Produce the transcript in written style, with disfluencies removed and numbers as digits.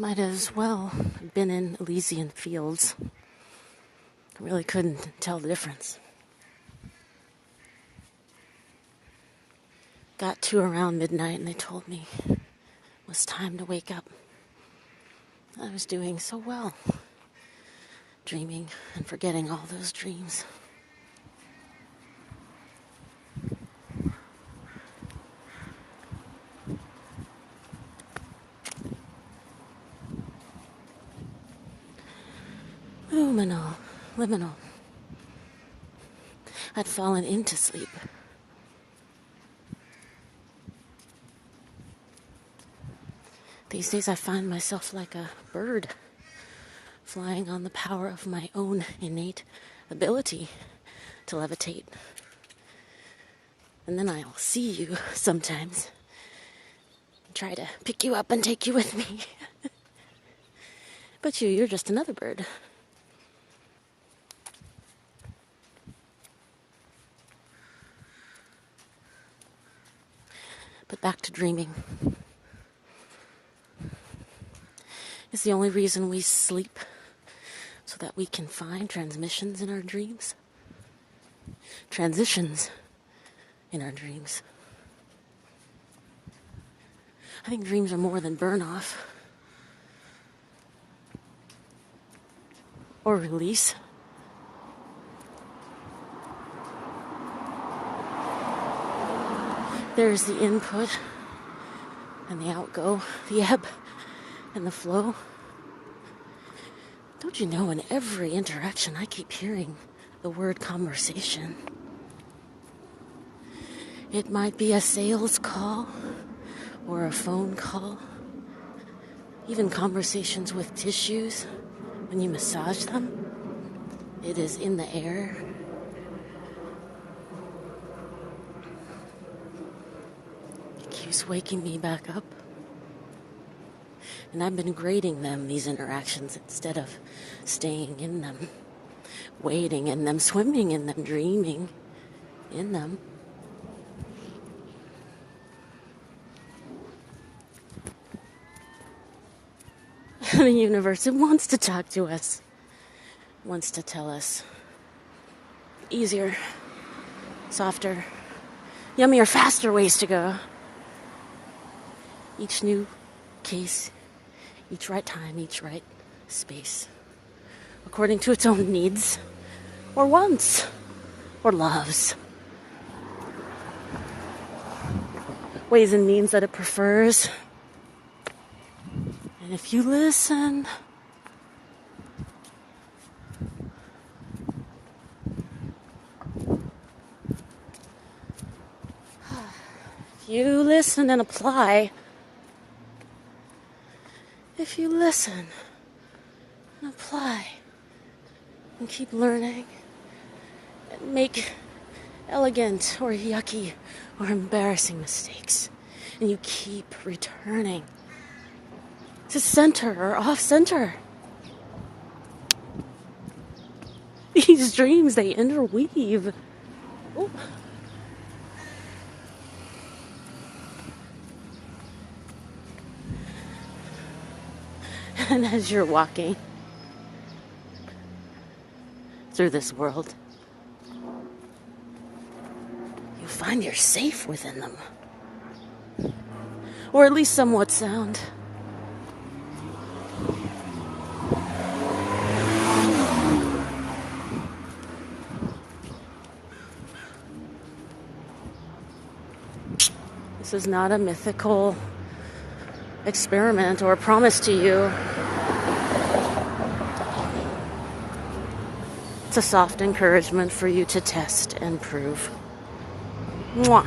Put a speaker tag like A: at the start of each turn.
A: Might as well have been in Elysian fields. I really couldn't tell the difference. Got to around midnight and they told me it was time to wake up. I was doing so well, dreaming and forgetting all those dreams. Liminal. I'd fallen into sleep. These days I find myself like a bird, flying on the power of my own innate ability to levitate. And then I'll see you sometimes and try to pick you up and take you with me. But you're just another bird. But back to dreaming. It's the only reason we sleep, so that we can find transmissions in our dreams. Transitions in our dreams. I think dreams are more than burn off or release. There's the input and the outgo, the ebb and the flow. Don't you know, in every interaction I keep hearing the word conversation. It might be a sales call or a phone call. Even conversations with tissues, when you massage them, it is in the air. It keeps waking me back up. And I've been grading them, these interactions, instead of staying in them, wading in them, swimming in them, dreaming in them. The universe, it wants to talk to us, wants to tell us easier, softer, yummier, faster ways to go. Each new case, each right time, each right space, according to its own needs, or wants, or loves. Ways and means that it prefers. And if you listen, and apply, if you listen and apply and keep learning and make elegant or yucky or embarrassing mistakes, and you keep returning to center or off center, these dreams, they interweave. Ooh. And as you're walking through this world, you find you're safe within them, or at least somewhat sound. This is not a mythical experiment or promise to you. It's a soft encouragement for you to test and prove. Mwah.